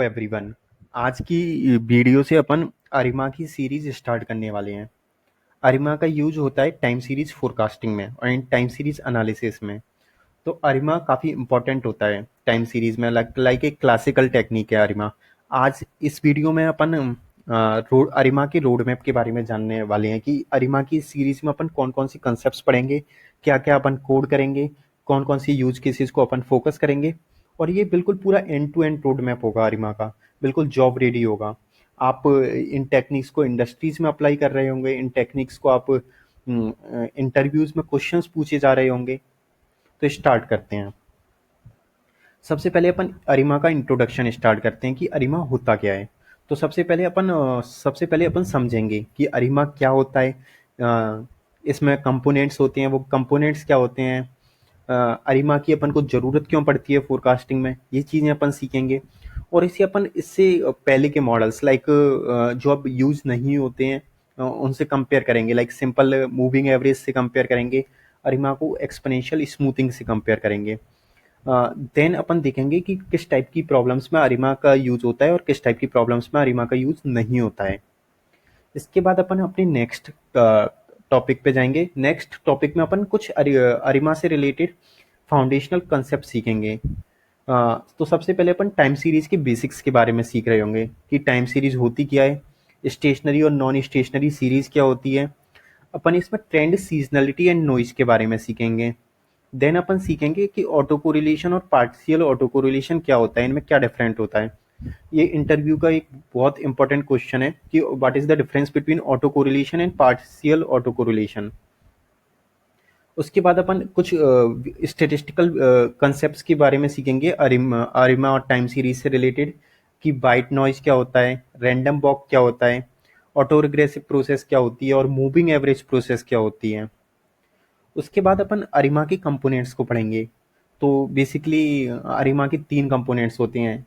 Everyone. आज की video से अपन अरिमा की सीरीज स्टार्ट करने वाले हैं। अरिमा का यूज होता है टाइम सीरीज फोरकास्टिंग में और इन टाइम सीरीज एनालिसिस में। तो अरिमा काफ़ी इंपॉर्टेंट होता है टाइम सीरीज में, लाइक एक क्लासिकल टेक्निक है अरिमा। आज इस वीडियो में अपन अरिमा के रोड मैप के बारे में जानने वाले हैं कि अरिमा की सीरीज में अपन कौन कौन सी कंसेप्ट पढ़ेंगे, क्या क्या अपन कोड करेंगे, कौन कौन सी यूज केसेस को अपन फोकस करेंगे। और ये बिल्कुल पूरा end to end road map होगा अरिमा का, बिल्कुल जॉब रेडी होगा। आप इन टेक्निक्स को इंडस्ट्रीज में अप्लाई कर रहे होंगे, इन टेक्निक्स को आप इंटरव्यूज में क्वेश्चंस पूछे जा रहे होंगे। तो स्टार्ट करते हैं। सबसे पहले अपन अरिमा का इंट्रोडक्शन स्टार्ट करते हैं कि अरिमा होता क्या है। तो सबसे पहले अपन समझेंगे कि अरिमा क्या होता है। इसमें कंपोनेंट्स होते हैं, वो कंपोनेंट्स क्या होते हैं, अरिमा की अपन को ज़रूरत क्यों पड़ती है फोरकास्टिंग में, ये चीज़ें अपन सीखेंगे। और इसे अपन इससे पहले के मॉडल्स लाइक जो अब यूज नहीं होते हैं उनसे कंपेयर करेंगे, लाइक सिंपल मूविंग एवरेज से कंपेयर करेंगे, अरिमा को एक्सपोनेंशियल स्मूथिंग से कंपेयर करेंगे। देन अपन देखेंगे कि किस टाइप की प्रॉब्लम्स में अरिमा का यूज होता है और किस टाइप की प्रॉब्लम्स में अरिमा का यूज नहीं होता है। इसके बाद अपन अपने नेक्स्ट टॉपिक पे जाएंगे। नेक्स्ट टॉपिक में अपन कुछ अरिमा से रिलेटेड फाउंडेशनल कंसेप्ट सीखेंगे। तो सबसे पहले अपन टाइम सीरीज के बेसिक्स के बारे में सीख रहे होंगे कि टाइम सीरीज होती क्या है, स्टेशनरी और नॉन स्टेशनरी सीरीज क्या होती है। अपन इसमें ट्रेंड, सीजनलिटी एंड नॉइज के बारे में सीखेंगे। देन अपन सीखेंगे कि ऑटो कोरिलेशन और पार्शियल ऑटो कोरिलेशन क्या होता है, इनमें क्या डिफरेंट होता है। ये इंटरव्यू का एक बहुत इंपॉर्टेंट क्वेश्चन है कि what is the difference between auto correlation and partial auto correlation. उसके बाद अपन कुछ स्टेटिस्टिकल कंसेप्ट्स के बारे में सीखेंगे अरिमा और टाइम सीरीज से रिलेटेड, कि वाइट नॉइज क्या होता है, रैंडम वॉक क्या होता है, ऑटो रिग्रेसिव प्रोसेस क्या होती है और मूविंग एवरेज प्रोसेस क्या होती है। उसके बाद अपन अरिमा के कंपोनेंट्स को पढ़ेंगे। तो बेसिकली अरिमा के तीन कंपोनेंट्स होते हैं,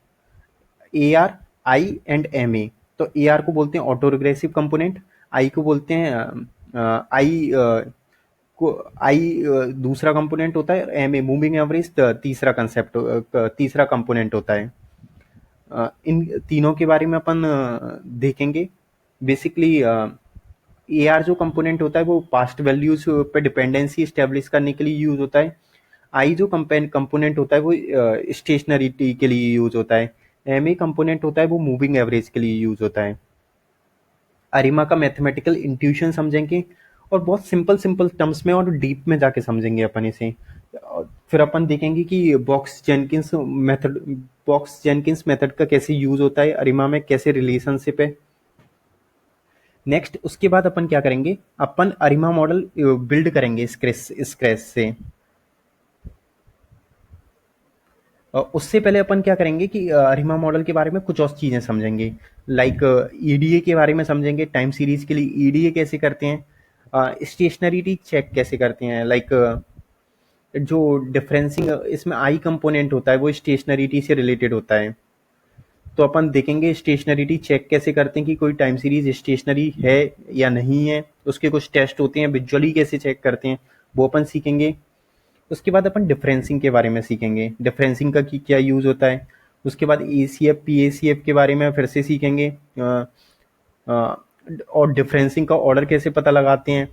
A R, I and M A. तो ए आर को बोलते हैं ऑटो रिग्रेसिव कंपोनेंट, आई को बोलते हैं को आई दूसरा कंपोनेंट होता है, एम ए मूविंग एवरेज तीसरा कंसेप्ट, तीसरा कंपोनेंट होता है। इन तीनों के बारे में अपन देखेंगे। बेसिकली ए आर जो कंपोनेंट होता है वो पास्ट वैल्यूज पे डिपेंडेंसी स्टेब्लिश करने के लिए यूज होता है। आई जो कंपोनेंट होता है वो स्टेशनरिटी के लिए यूज होता है। एम ए कंपोनेंट होता है वो मूविंग एवरेज के लिए यूज होता है। अरिमा का मैथमेटिकल इंट्यूशन समझेंगे और बहुत सिंपल सिंपल टर्म्स में और डीप में जाके समझेंगे अपन इसे। फिर अपन देखेंगे कि बॉक्स जेनकिंस मेथड का कैसे यूज होता है अरिमा में, कैसे रिलेशनशिप है। नेक्स्ट उसके बाद अपन क्या करेंगे, अपन अरिमा मॉडल बिल्ड करेंगे स्क्रैच से। उससे पहले अपन क्या करेंगे कि अरिमा मॉडल के बारे में कुछ और चीज़ें समझेंगे, लाइक ईडीए के बारे में समझेंगे, टाइम सीरीज के लिए ईडीए कैसे करते हैं, स्टेशनरिटी चेक कैसे करते हैं, लाइक जो डिफरेंसिंग इसमें आई कंपोनेंट होता है वो स्टेशनरिटी से रिलेटेड होता है। तो अपन देखेंगे स्टेशनरिटी चेक कैसे करते हैं कि कोई टाइम सीरीज स्टेशनरी है या नहीं है, उसके कुछ टेस्ट होते हैं, विजुअली कैसे चेक करते हैं वो अपन सीखेंगे। उसके बाद अपन डिफरेंसिंग के बारे में सीखेंगे, डिफरेंसिंग का क्या यूज होता है। उसके बाद एसीएफ पीएसीएफ के बारे में फिर से सीखेंगे, और डिफरेंसिंग का ऑर्डर कैसे पता लगाते हैं,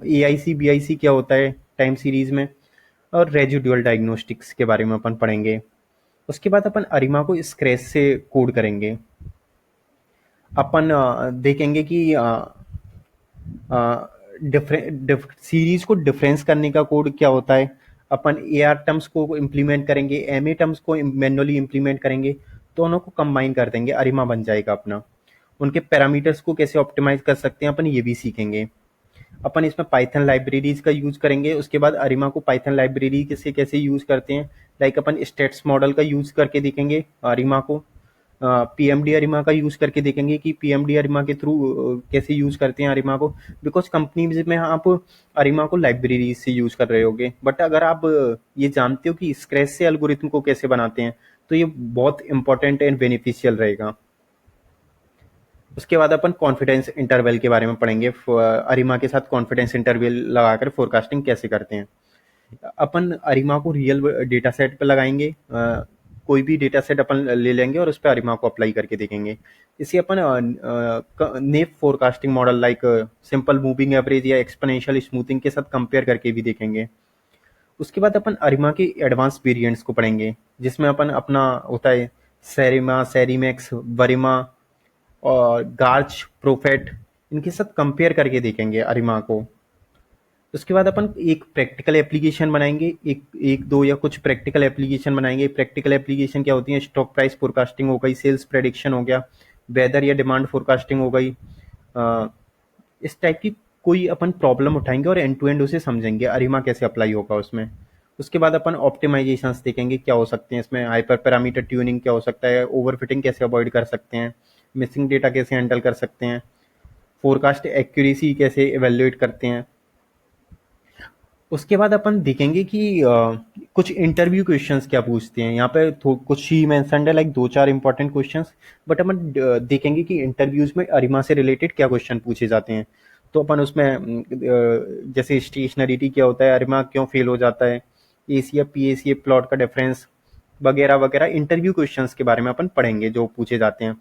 एआईसी बीआईसी क्या होता है टाइम सीरीज में, और रेजिडुअल डायग्नोस्टिक्स के बारे में अपन पढ़ेंगे। उसके बाद अपन अरिमा को स्क्रैच से कोड करेंगे। अपन देखेंगे कि सीरीज को डिफरेंस करने का कोड क्या होता है। अपन ए आर टर्म्स को इम्प्लीमेंट करेंगे, एम ए टर्म्स को मैनुअली इम्प्लीमेंट करेंगे, दोनों को कंबाइन कर देंगे, अरिमा बन जाएगा अपना। उनके पैरामीटर्स को कैसे ऑप्टिमाइज कर सकते हैं अपन ये भी सीखेंगे। अपन इसमें पाइथन लाइब्रेरीज का यूज करेंगे। उसके बाद अरिमा को पाइथन लाइब्रेरी से कैसे यूज करते हैं, लाइक अपन स्टेट्स मॉडल का यूज करके देखेंगे अरिमा को, पीएमडी अरिमा का यूज करके देखेंगे कि पीएमडी अरिमा के थ्रू कैसे यूज करते हैं अरिमा को। बिकॉज कंपनीज में आप अरिमा को लाइब्रेरी से यूज कर रहे होगे, बट अगर आप ये जानते हो कि स्क्रैच से एल्गोरिथम को कैसे बनाते हैं तो ये बहुत इंपॉर्टेंट एंड बेनिफिशियल रहेगा। उसके बाद अपन कॉन्फिडेंस इंटरवल के बारे में पढ़ेंगे, अरिमा के साथ कॉन्फिडेंस इंटरवल लगाकर फोरकास्टिंग कैसे करते हैं। अपन अरिमा को रियल डेटा सेट पर लगाएंगे, कोई भी डेटा सेट अपन ले लेंगे और उस पर अरिमा को अप्लाई करके देखेंगे। इसे अपन नेप forecasting model like simple moving average या एक्सपोनेंशियल स्मूथिंग के साथ कंपेयर करके भी देखेंगे। उसके बाद अपन अरिमा के एडवांस वेरिएंट्स को पढ़ेंगे, जिसमें अपन अपना होता है सेरिमा, सेरिमैक्स, वरिमा और गार्च, प्रोफेट, इनके साथ कंपेयर करके देखेंगे अरिमा को। उसके बाद अपन एक प्रैक्टिकल एप्लीकेशन बनाएंगे, एक एक दो या कुछ प्रैक्टिकल एप्लीकेशन बनाएंगे। प्रैक्टिकल एप्लीकेशन क्या होती है? स्टॉक प्राइस फोरकास्टिंग हो गई, सेल्स प्रेडिक्शन हो गया, वेदर या डिमांड फोरकास्टिंग हो गई। इस टाइप की कोई अपन प्रॉब्लम उठाएंगे और एंड टू एंड उसे समझेंगे अरिमा कैसे अप्लाई होगा उसमें। उसके बाद अपन ऑप्टिमाइजेशंस देखेंगे क्या हो सकते हैं इसमें, हाइपर पैरामीटर ट्यूनिंग क्या हो सकता है, ओवरफिटिंग कैसे अवॉइड कर सकते हैं, मिसिंग डेटा कैसे हैंडल कर सकते हैं, फोरकास्ट एक्यूरेसी कैसे इवेल्युएट करते हैं। उसके बाद अपन देखेंगे कि कुछ इंटरव्यू क्वेश्चंस क्या पूछते हैं। यहाँ पे कुछ ही मेंशन्ड है, लाइक दो चार इंपॉर्टेंट क्वेश्चंस, बट अपन देखेंगे कि इंटरव्यूज में अरिमा से रिलेटेड क्या क्वेश्चन पूछे जाते हैं। तो अपन उसमें जैसे स्टेशनरिटी क्या होता है, अरिमा क्यों फेल हो जाता है, एसीएफ पीएसीएफ प्लॉट का डिफरेंस वगैरह वगैरह इंटरव्यू क्वेश्चंस के बारे में अपन पढ़ेंगे जो पूछे जाते हैं।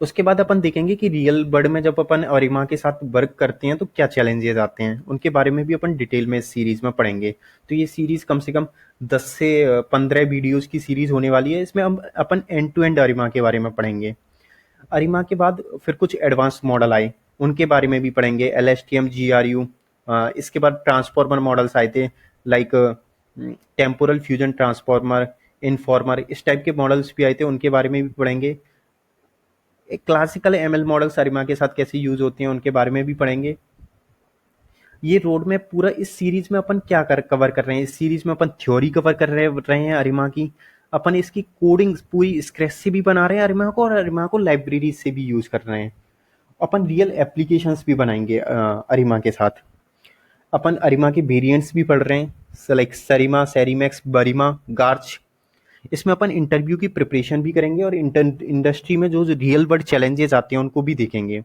उसके बाद अपन देखेंगे कि रियल वर्ल्ड में जब अपन अरिमा के साथ वर्क करते हैं तो क्या चैलेंजेस आते हैं, उनके बारे में भी अपन डिटेल में इस सीरीज में पढ़ेंगे। तो ये सीरीज कम से कम 10 से 15 वीडियोस की सीरीज होने वाली है। इसमें हम अपन एंड टू एंड अरिमा के बारे में पढ़ेंगे। अरिमा के बाद फिर कुछ एडवांस मॉडल आए, उनके बारे में भी पढ़ेंगे, LSTM, GRU। इसके बाद ट्रांसफॉर्मर मॉडल्स आए थे, like temporal fusion transformer, informer, इस टाइप के मॉडल्स भी आए थे, उनके बारे में भी पढ़ेंगे। एक क्लासिकल ML मॉडल्स अरिमा के साथ कैसे यूज होते हैं उनके बारे में भी पढ़ेंगे। ये रोड मैप पूरा इस सीरीज में अपन क्या कवर कर रहे हैं, इस सीरीज में अपन थ्योरी कवर कर रहे हैं अरिमा की। अपन इसकी कोडिंग पूरी स्क्रैच से भी बना रहे हैं अरिमा को, और अरिमा को लाइब्रेरी से भी यूज कर रहे हैं। अपन रियल एप्लीकेशंस भी बनाएंगे अरिमा के साथ। अपन अरिमा के वेरिएंट्स भी पढ़ रहे हैं, लाइक सरिमा, सेरिमैक्स, बरिमा, गार्च। इसमें अपन इंटरव्यू की प्रिपरेशन भी करेंगे और इंडस्ट्री में जो रियल वर्ल्ड चैलेंजेस आते हैं उनको भी देखेंगे।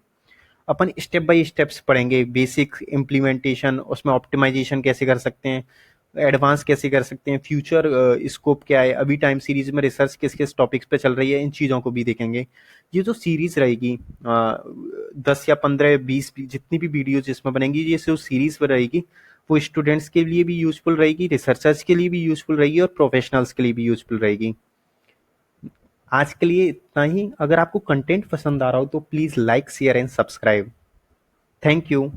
अपन स्टेप बाय स्टेप्स पढ़ेंगे, बेसिक इम्प्लीमेंटेशन, उसमें ऑप्टिमाइजेशन कैसे कर सकते हैं, एडवांस कैसे कर सकते हैं, फ्यूचर स्कोप क्या है, अभी टाइम सीरीज में रिसर्च किस किस टॉपिक्स पे चल रही है, इन चीज़ों को भी देखेंगे। ये जो सीरीज रहेगी 10 या 15 20 जितनी भी वीडियो जिसमें बनेंगी, ये जो सीरीज पर रहेगी वो स्टूडेंट्स के लिए भी यूजफुल रहेगी, रिसर्चर्स के लिए भी यूजफुल रहेगी और प्रोफेशनल्स के लिए भी यूजफुल रहेगी। आज के लिए इतना ही। अगर आपको कंटेंट पसंद आ रहा हो तो please like, share and subscribe. Thank you.